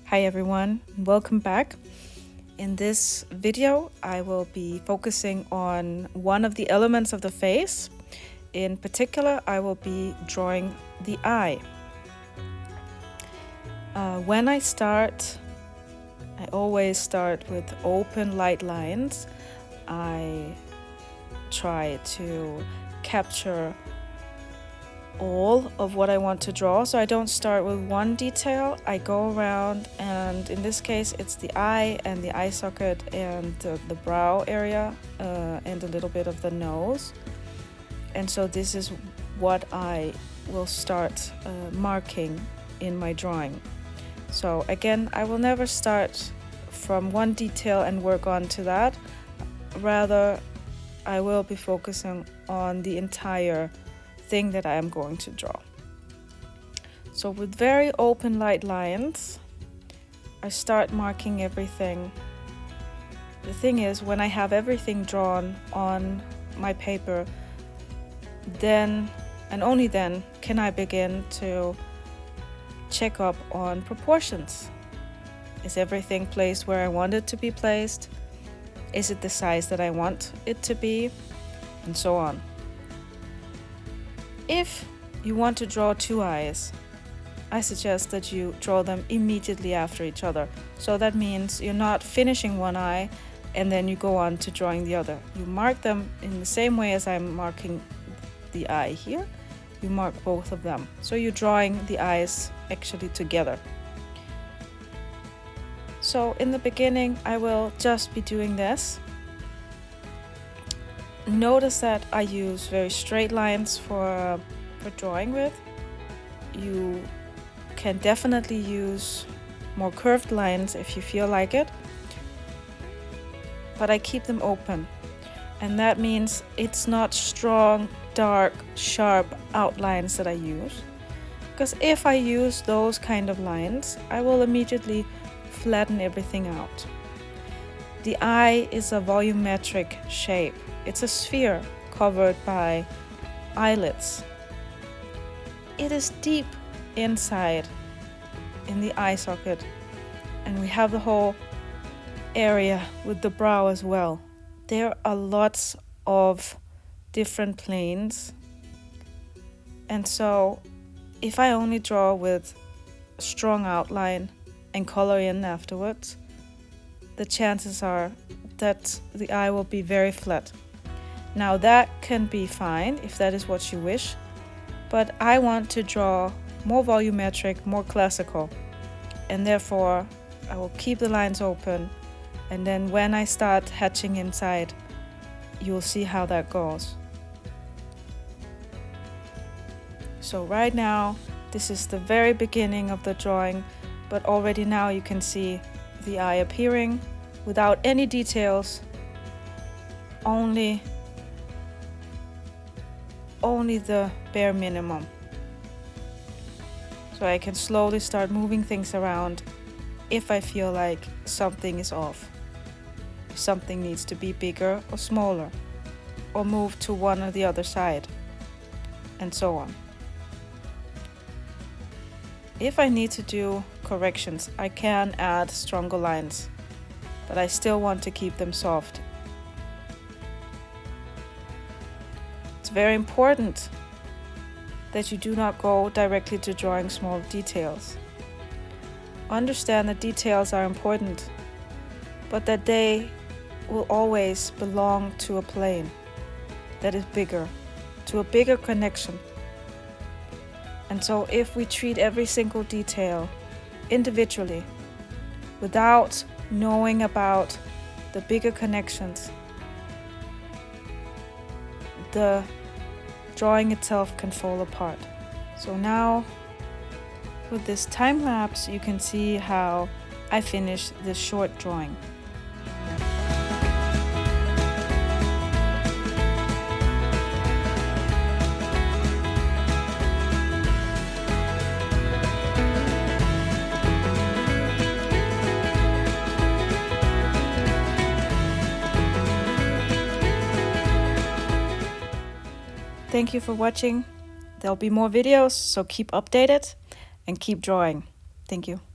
Hi everyone, welcome back. In this video, I will be focusing on one of the elements of the face. In particular, I will be drawing the eye. When I start, I always start with open light lines. I try to capture all of what I want to draw, so I don't start with one detail. I go around, and in this case it's the eye and the eye socket and the brow area and a little bit of the nose. And so this is what I will start marking in my drawing. So again, I will never start from one detail and work on to that. Rather, I will be focusing on the entire thing that I am going to draw. So with very open light lines, I start marking everything. The thing is, when I have everything drawn on my paper, then and only then can I begin to check up on proportions. Is everything placed where I want it to be placed? Is it the size that I want it to be? And so on. If you want to draw two eyes, I suggest that you draw them immediately after each other. So that means you're not finishing one eye and then you go on to drawing the other. You mark them in the same way as I'm marking the eye here. You mark both of them. So you're drawing the eyes actually together. So in the beginning, I will just be doing this. Notice that I use very straight lines for drawing with. You can definitely use more curved lines if you feel like it, but I keep them open, and that means it's not strong, dark, sharp outlines that I use, because if I use those kind of lines, I will immediately flatten everything out. The eye is a volumetric shape. It's a sphere covered by eyelids. It is deep inside in the eye socket, and we have the whole area with the brow as well. There are lots of different planes, and so if I only draw with strong outline and color in afterwards, the chances are that the eye will be very flat. Now that can be fine if that is what you wish, but I want to draw more volumetric, more classical, and therefore I will keep the lines open, and then when I start hatching inside, you'll see how that goes. So right now, this is the very beginning of the drawing, but already now you can see the eye appearing without any details, only the bare minimum. So I can slowly start moving things around if I feel like something is off. If something needs to be bigger or smaller, or move to one or the other side, and so on. If I need to do corrections, I can add stronger lines, but I still want to keep them soft. It's very important that you do not go directly to drawing small details. Understand that details are important, but that they will always belong to a plane that is bigger, to a bigger connection. And so if we treat every single detail individually, without knowing about the bigger connections, the drawing itself can fall apart. So now with this time lapse, you can see how I finish this short drawing. Thank you for watching. There'll be more videos, so keep updated and keep drawing. Thank you.